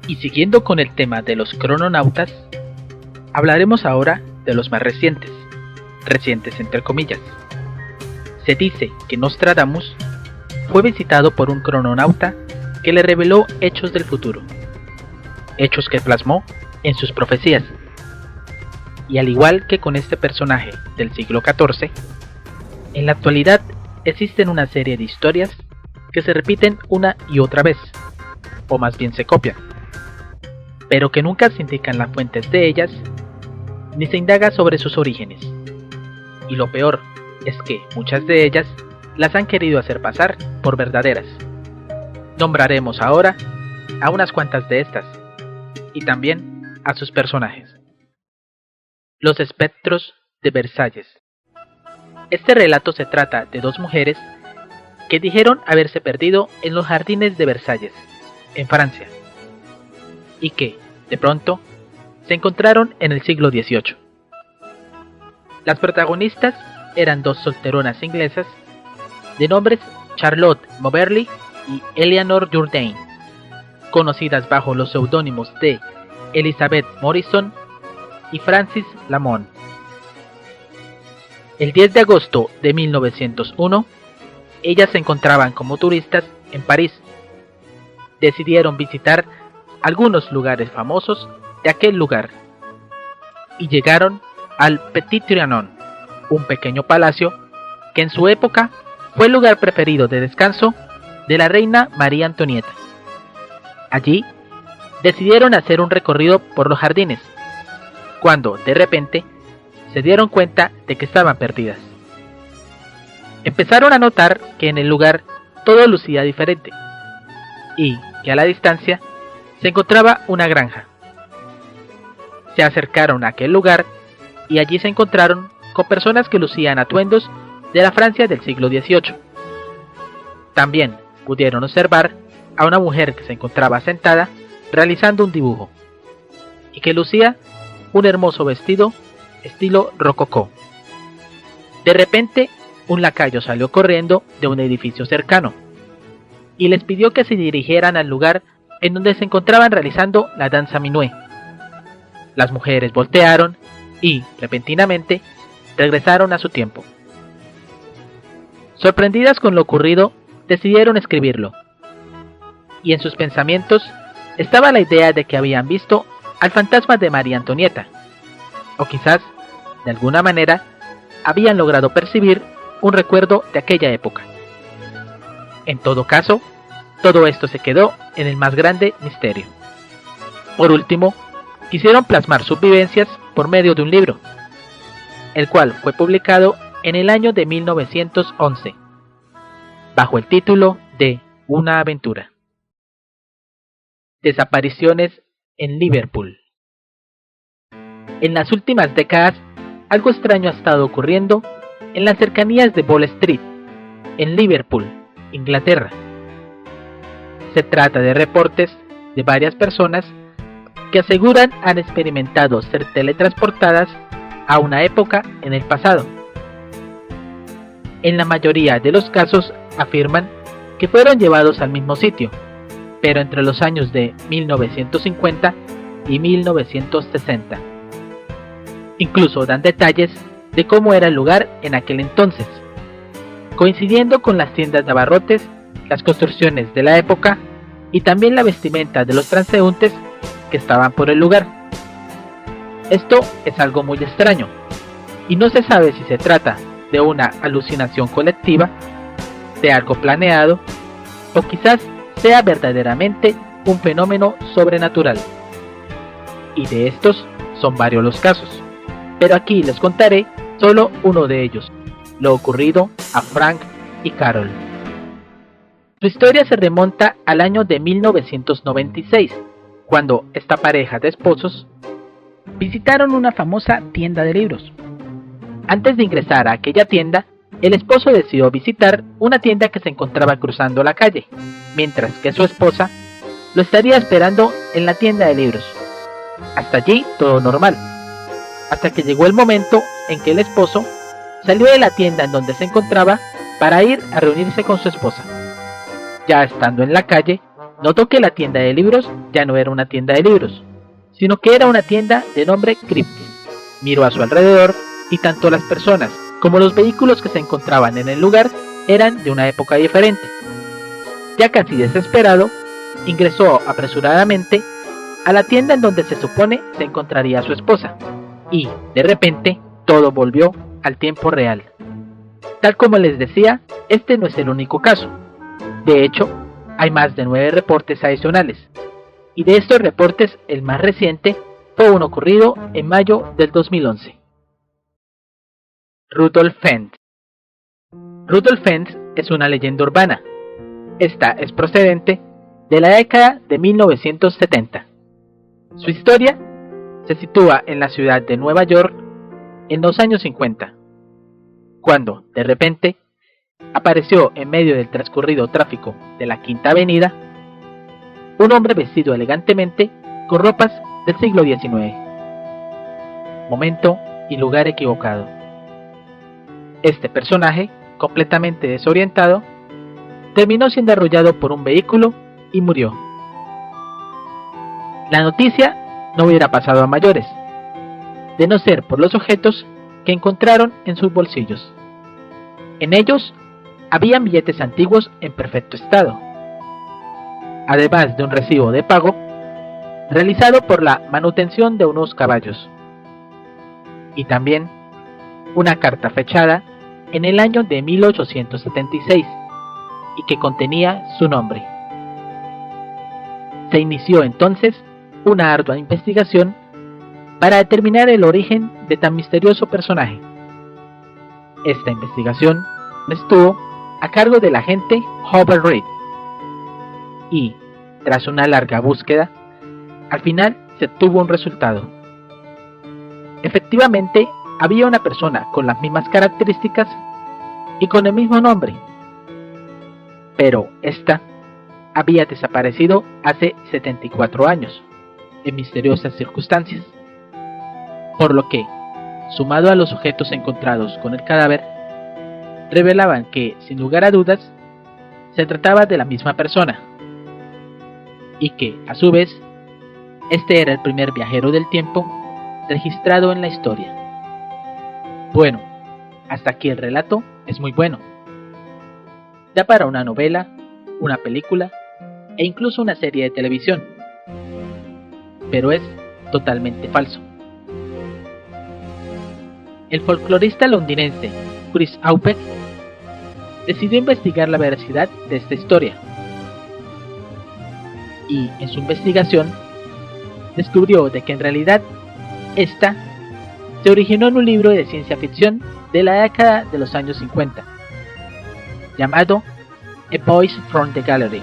Y siguiendo con el tema de los crononautas, hablaremos ahora de los más recientes entre comillas. Se dice que Nostradamus fue visitado por un crononauta que le reveló hechos del futuro, hechos que plasmó en sus profecías. Y al igual que con este personaje del siglo XIV, en la actualidad existen una serie de historias que se repiten una y otra vez, o más bien se copian, pero que nunca se indican las fuentes de ellas, ni se indaga sobre sus orígenes. Y lo peor es que muchas de ellas las han querido hacer pasar por verdaderas. Nombraremos ahora a unas cuantas de estas, y también a sus personajes. Los espectros de Versalles. Este relato se trata de dos mujeres que dijeron haberse perdido en los jardines de Versalles, en Francia, y que, de pronto, se encontraron en el siglo XVIII. Las protagonistas eran dos solteronas inglesas de nombres Charlotte Moberly y Eleanor Jourdain, conocidas bajo los seudónimos de Elizabeth Morrison y Francis Lamont. El 10 de agosto de 1901, ellas se encontraban como turistas en París. Decidieron visitar algunos lugares famosos de aquel lugar y llegaron al Petit Trianon, un pequeño palacio que en su época fue el lugar preferido de descanso de la reina María Antonieta. Allí decidieron hacer un recorrido por los jardines, cuando de repente se dieron cuenta de que estaban perdidas. Empezaron a notar que en el lugar todo lucía diferente y que a la distancia se encontraba una granja. Se acercaron a aquel lugar y allí se encontraron con personas que lucían atuendos de la Francia del siglo XVIII. También pudieron observar a una mujer que se encontraba sentada realizando un dibujo y que lucía un hermoso vestido estilo rococó. De repente, un lacayo salió corriendo de un edificio cercano y les pidió que se dirigieran al lugar en donde se encontraban realizando la danza minué. Las mujeres voltearon y, repentinamente, regresaron a su tiempo. Sorprendidas con lo ocurrido, decidieron escribirlo. Y en sus pensamientos estaba la idea de que habían visto al fantasma de María Antonieta, o quizás, de alguna manera, habían logrado percibir un recuerdo de aquella época. En todo caso, todo esto se quedó en el más grande misterio. Por último, quisieron plasmar sus vivencias por medio de un libro, el cual fue publicado en el año de 1911, bajo el título de Una aventura. Desapariciones en Liverpool. En las últimas décadas, algo extraño ha estado ocurriendo en las cercanías de Ball Street, en Liverpool, Inglaterra. Se trata de reportes de varias personas que aseguran han experimentado ser teletransportadas a una época en el pasado. En la mayoría de los casos afirman que fueron llevados al mismo sitio, pero entre los años de 1950 y 1960. Incluso dan detalles de cómo era el lugar en aquel entonces, coincidiendo con las tiendas de abarrotes, las construcciones de la época y también la vestimenta de los transeúntes que estaban por el lugar. Esto es algo muy extraño, y no se sabe si se trata de una alucinación colectiva, de algo planeado, o quizás sea verdaderamente un fenómeno sobrenatural. Y de estos son varios los casos, pero aquí les contaré solo uno de ellos, lo ocurrido a Frank y Carol. Su historia se remonta al año de 1996, cuando esta pareja de esposos visitaron una famosa tienda de libros. Antes de ingresar a aquella tienda, el esposo decidió visitar una tienda que se encontraba cruzando la calle, mientras que su esposa lo estaría esperando en la tienda de libros. Hasta allí todo normal, hasta que llegó el momento en que el esposo salió de la tienda en donde se encontraba para ir a reunirse con su esposa. Ya estando en la calle, notó que la tienda de libros ya no era una tienda de libros, sino que era una tienda de nombre Crypt. Miró a su alrededor y tanto las personas como los vehículos que se encontraban en el lugar eran de una época diferente. Ya casi desesperado, ingresó apresuradamente a la tienda en donde se supone se encontraría su esposa, y de repente todo volvió al tiempo real. Tal como les decía, este no es el único caso. De hecho, hay más de 9 reportes adicionales, y de estos reportes el más reciente fue uno ocurrido en mayo del 2011. Rudolf Fentz. Rudolf Fentz es una leyenda urbana. Esta es procedente de la década de 1970. Su historia se sitúa en la ciudad de Nueva York en los años 50, cuando, de repente, apareció en medio del transcurrido tráfico de la Quinta Avenida un hombre vestido elegantemente con ropas del siglo XIX. Momento y lugar equivocado. Este personaje, completamente desorientado, terminó siendo arrollado por un vehículo y murió. La noticia no hubiera pasado a mayores, de no ser por los objetos que encontraron en sus bolsillos. En ellos habían billetes antiguos en perfecto estado, además de un recibo de pago realizado por la manutención de unos caballos, y también una carta fechada en el año de 1876 y que contenía su nombre. Se inició entonces una ardua investigación para determinar el origen de tan misterioso personaje. Esta investigación estuvo a cargo del agente Howard Reed y, tras una larga búsqueda, al final se obtuvo un resultado. Efectivamente, había una persona con las mismas características y con el mismo nombre, pero esta había desaparecido hace 74 años, en misteriosas circunstancias, por lo que, sumado a los objetos encontrados con el cadáver, revelaban que, sin lugar a dudas, se trataba de la misma persona, y que, a su vez, este era el primer viajero del tiempo registrado en la historia. Bueno, hasta aquí el relato es muy bueno. Da para una novela, una película e incluso una serie de televisión, pero es totalmente falso. El folclorista londinense Chris Auper decidió investigar la veracidad de esta historia, y en su investigación descubrió de que en realidad esta se originó en un libro de ciencia ficción de la década de los años 50, llamado A Voice from the Gallery,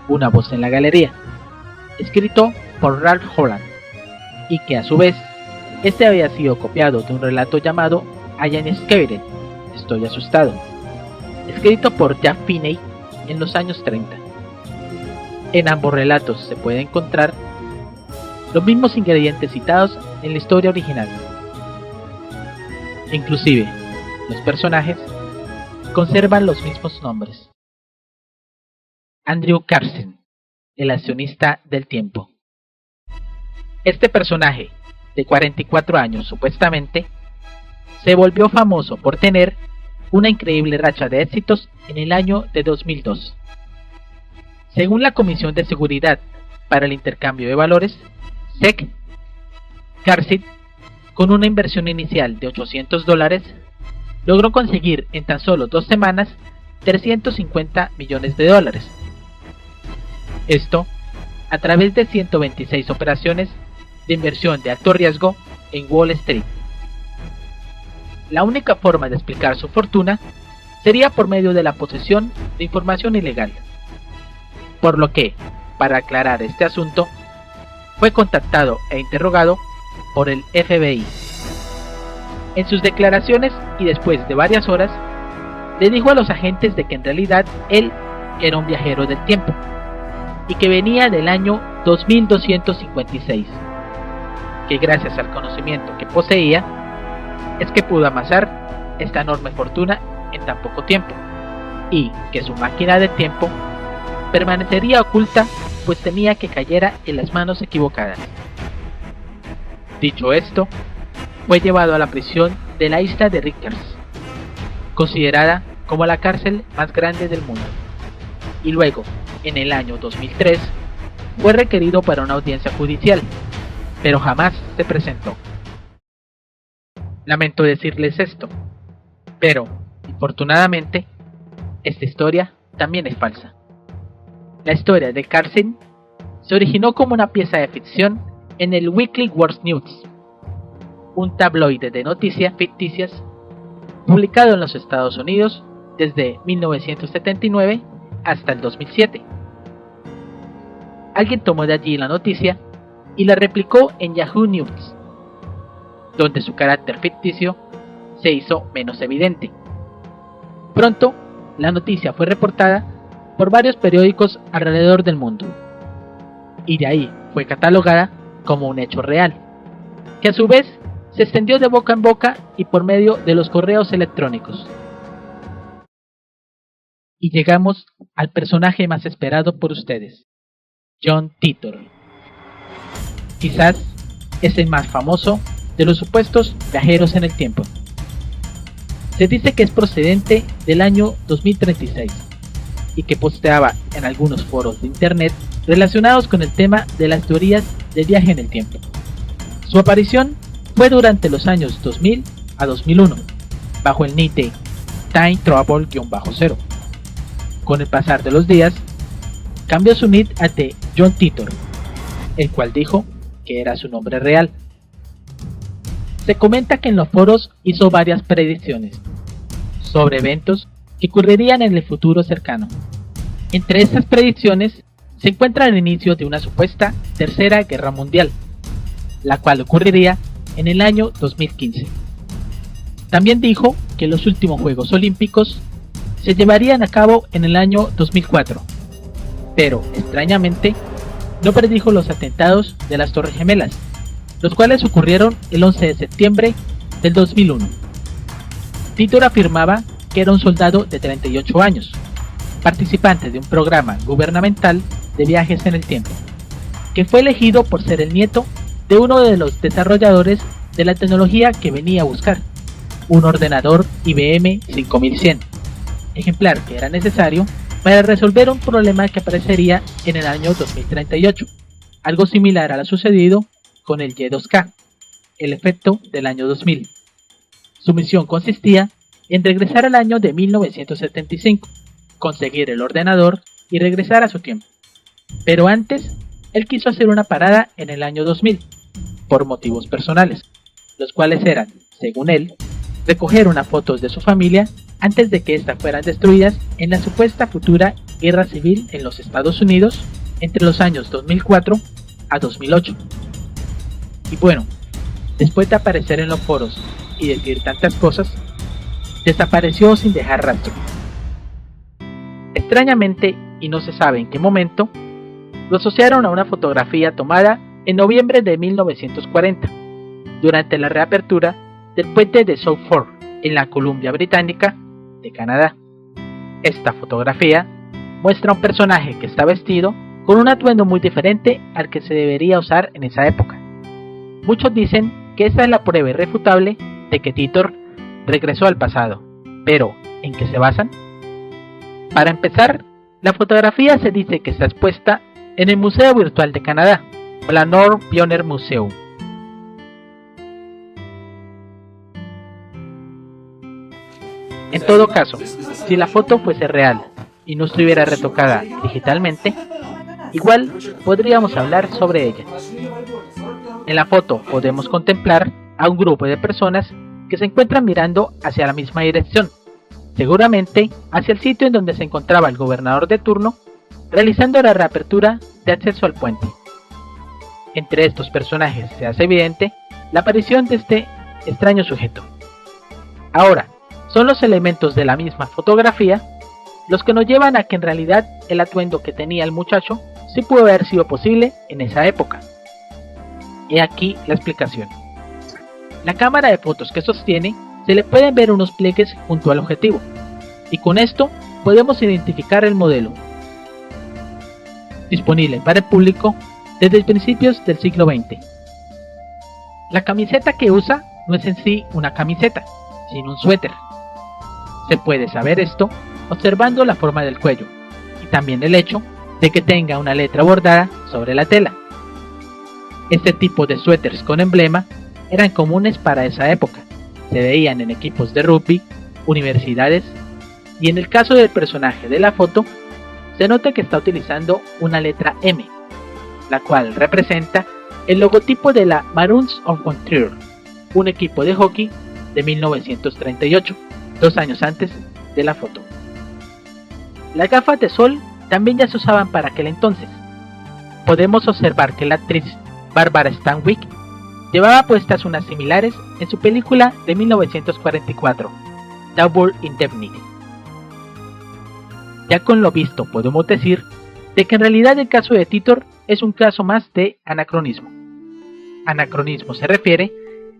una voz en la galería, escrito por Ralph Holland, y que a su vez este había sido copiado de un relato llamado I Am Scared, Estoy asustado, escrito por Jack Finney en los años 30. En ambos relatos se puede encontrar los mismos ingredientes citados en la historia original. Inclusive, los personajes conservan los mismos nombres. Andrew Carson, el accionista del tiempo. Este personaje, de 44 años supuestamente, se volvió famoso por tener una increíble racha de éxitos en el año de 2002. Según la Comisión de Seguridad para el Intercambio de Valores, SEC, Carson, con una inversión inicial de $800, logró conseguir en tan solo 2 semanas $350 millones. Esto a través de 126 operaciones de inversión de alto riesgo en Wall Street. La única forma de explicar su fortuna sería por medio de la posesión de información ilegal, por lo que, para aclarar este asunto, fue contactado e interrogado por el FBI. En sus declaraciones y después de varias horas, le dijo a los agentes de que en realidad él era un viajero del tiempo y que venía del año 2256, que gracias al conocimiento que poseía es que pudo amasar esta enorme fortuna en tan poco tiempo, y que su máquina del tiempo permanecería oculta pues temía que cayera en las manos equivocadas. Dicho esto, fue llevado a la prisión de la isla de Rikers, considerada como la cárcel más grande del mundo, y luego, en el año 2003, fue requerido para una audiencia judicial, pero jamás se presentó. Lamento decirles esto, pero, infortunadamente, esta historia también es falsa. La historia de Carlsen se originó como una pieza de ficción en el Weekly World News, un tabloide de noticias ficticias publicado en los Estados Unidos desde 1979 hasta el 2007. Alguien tomó de allí la noticia y la replicó en Yahoo News, donde su carácter ficticio se hizo menos evidente. Pronto, la noticia fue reportada por varios periódicos alrededor del mundo, y de ahí fue catalogada como un hecho real, que a su vez se extendió de boca en boca y por medio de los correos electrónicos. Y llegamos al personaje más esperado por ustedes, John Titor. Quizás es el más famoso de los supuestos viajeros en el tiempo. Se dice que es procedente del año 2036 y que posteaba en algunos foros de internet relacionados con el tema de las teorías de viaje en el tiempo. Su aparición fue durante los años 2000 a 2001, bajo el nick de Time Travel-0. Con el pasar de los días, cambió su nick a de John Titor, el cual dijo que era su nombre real. Se comenta que en los foros hizo varias predicciones sobre eventos que ocurrirían en el futuro cercano. Entre estas predicciones se encuentra el inicio de una supuesta Tercera Guerra Mundial, la cual ocurriría en el año 2015. También dijo que los últimos Juegos Olímpicos se llevarían a cabo en el año 2004, pero extrañamente no predijo los atentados de las Torres Gemelas, los cuales ocurrieron el 11 de septiembre del 2001. Titor afirmaba que era un soldado de 38 años, participante de un programa gubernamental de viajes en el tiempo, que fue elegido por ser el nieto de uno de los desarrolladores de la tecnología que venía a buscar, un ordenador IBM 5100, ejemplar que era necesario para resolver un problema que aparecería en el año 2038, algo similar a lo sucedido con el Y2K, el efecto del año 2000. Su misión consistía en regresar al año de 1975, conseguir el ordenador y regresar a su tiempo. Pero antes, él quiso hacer una parada en el año 2000, por motivos personales, los cuales eran, según él, recoger unas fotos de su familia antes de que éstas fueran destruidas en la supuesta futura guerra civil en los Estados Unidos entre los años 2004 a 2008. Y bueno, después de aparecer en los foros y decir tantas cosas, desapareció sin dejar rastro. Extrañamente, y no se sabe en qué momento, lo asociaron a una fotografía tomada en noviembre de 1940, durante la reapertura del puente de South Fork en la Columbia Británica de Canadá. Esta fotografía muestra a un personaje que está vestido con un atuendo muy diferente al que se debería usar en esa época. Muchos dicen que esta es la prueba irrefutable de que Titor regresó al pasado, pero ¿en qué se basan? Para empezar, la fotografía se dice que está expuesta en el Museo Virtual de Canadá, o la North Pioneer Museum. En todo caso, si la foto fuese real y no estuviera retocada digitalmente, igual podríamos hablar sobre ella. En la foto podemos contemplar a un grupo de personas que se encuentran mirando hacia la misma dirección, seguramente hacia el sitio en donde se encontraba el gobernador de turno, realizando la reapertura de acceso al puente. Entre estos personajes se hace evidente la aparición de este extraño sujeto. Ahora, son los elementos de la misma fotografía los que nos llevan a que en realidad el atuendo que tenía el muchacho sí pudo haber sido posible en esa época. He aquí la explicación. La cámara de fotos que sostiene se le pueden ver unos pliegues junto al objetivo, y con esto podemos identificar el modelo. disponible para el público desde principios del siglo XX. La camiseta que usa no es en sí una camiseta, sino un suéter. Se puede saber esto observando la forma del cuello y también el hecho de que tenga una letra bordada sobre la tela. Este tipo de suéteres con emblema eran comunes para esa época. Se veían en equipos de rugby, universidades, y en el caso del personaje de la foto, se nota que está utilizando una letra M, la cual representa el logotipo de la Maroons of Montreal, un equipo de hockey de 1938, 2 años antes de la foto. Las gafas de sol también ya se usaban para aquel entonces. Podemos observar que la actriz Barbara Stanwyck llevaba puestas unas similares en su película de 1944, Double Indemnity. Ya con lo visto podemos decir de que en realidad el caso de Titor es un caso más de anacronismo. Anacronismo se refiere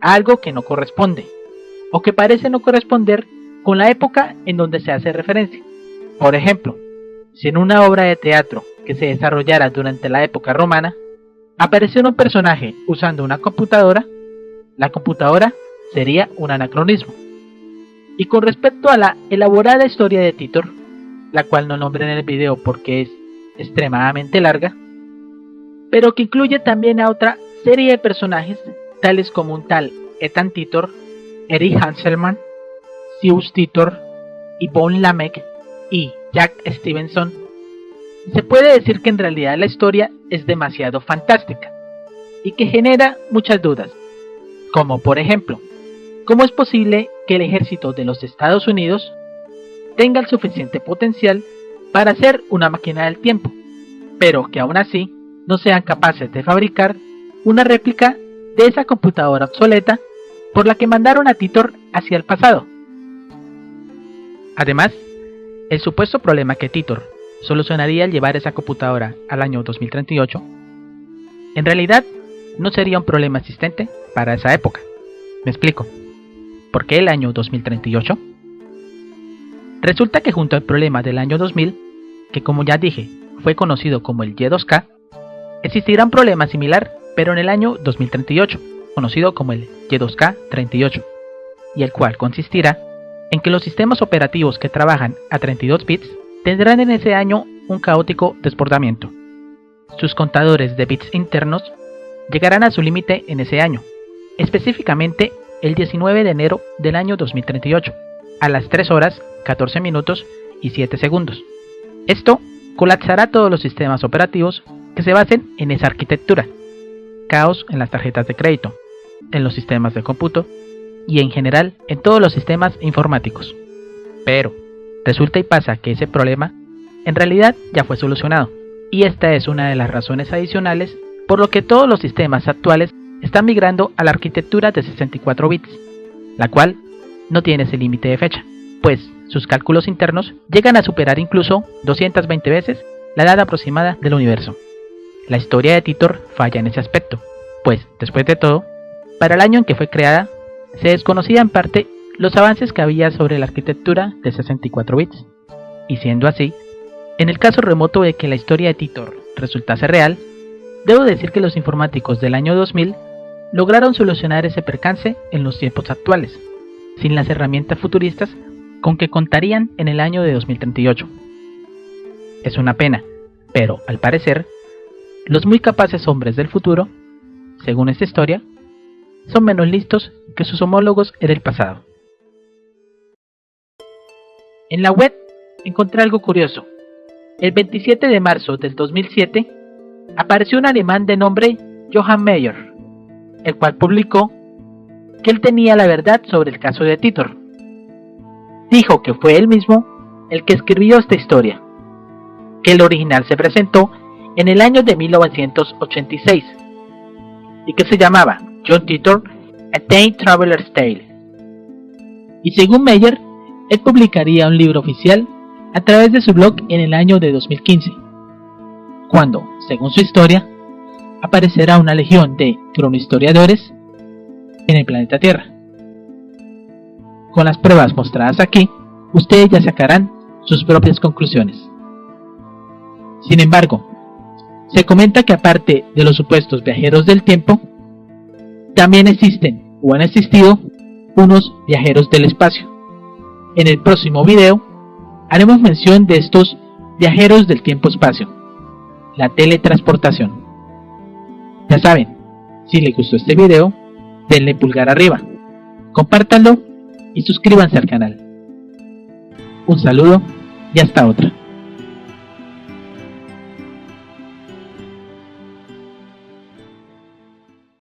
a algo que no corresponde, o que parece no corresponder con la época en donde se hace referencia. Por ejemplo, si en una obra de teatro que se desarrollara durante la época romana, apareciera un personaje usando una computadora, la computadora sería un anacronismo. Y con respecto a la elaborada historia de Titor, la cual no nombré en el video porque es extremadamente larga, pero que incluye también a otra serie de personajes, tales como un tal Ethan Titor, Eric Hanselman, Zeus Titor, Yvonne Lamech y Jack Stevenson, se puede decir que en realidad la historia es demasiado fantástica y que genera muchas dudas, como por ejemplo, ¿cómo es posible que el ejército de los Estados Unidos tenga el suficiente potencial para hacer una máquina del tiempo, pero que aún así no sean capaces de fabricar una réplica de esa computadora obsoleta por la que mandaron a Titor hacia el pasado? Además, el supuesto problema que Titor solucionaría al llevar esa computadora al año 2038, en realidad no sería un problema existente para esa época. Me explico. ¿Por qué el año 2038? Resulta que junto al problema del año 2000, que como ya dije, fue conocido como el Y2K, existirá un problema similar, pero en el año 2038, conocido como el Y2K38, y el cual consistirá en que los sistemas operativos que trabajan a 32 bits tendrán en ese año un caótico desbordamiento. Sus contadores de bits internos llegarán a su límite en ese año, específicamente el 19 de enero del año 2038, a las 3 horas, 14 minutos y 7 segundos. Esto colapsará todos los sistemas operativos que se basen en esa arquitectura. Caos en las tarjetas de crédito, en los sistemas de cómputo y en general en todos los sistemas informáticos. Pero resulta y pasa que ese problema en realidad ya fue solucionado, y esta es una de las razones adicionales por lo que todos los sistemas actuales están migrando a la arquitectura de 64 bits, la cual no tiene ese límite de fecha, pues sus cálculos internos llegan a superar incluso 220 veces la edad aproximada del universo. La historia de Titor falla en ese aspecto, pues después de todo, para el año en que fue creada, se desconocía en parte los avances que había sobre la arquitectura de 64 bits, y siendo así, en el caso remoto de que la historia de Titor resultase real, debo decir que los informáticos del año 2000 lograron solucionar ese percance en los tiempos actuales, sin las herramientas futuristas con que contarían en el año de 2038. Es una pena, pero al parecer, los muy capaces hombres del futuro, según esta historia, son menos listos que sus homólogos en el pasado. En la web encontré algo curioso. El 27 de marzo del 2007 apareció un alemán de nombre Johann Meyer, el cual publicó que él tenía la verdad sobre el caso de Titor. Dijo que fue él mismo el que escribió esta historia, que el original se presentó en el año de 1986 y que se llamaba John Titor, A Time Traveler's Tale. Y según Meyer, él publicaría un libro oficial a través de su blog en el año de 2015, cuando, según su historia, aparecerá una legión de cronohistoriadores en el planeta Tierra. Con las pruebas mostradas aquí, ustedes ya sacarán sus propias conclusiones. Sin embargo, Se comenta que aparte de los supuestos viajeros del tiempo, también existen o han existido unos viajeros del espacio. En el próximo video haremos mención de estos viajeros del tiempo-espacio, la teletransportación. Ya saben, si les gustó este video, denle pulgar arriba, compártanlo y suscríbanse al canal. Un saludo y hasta otra.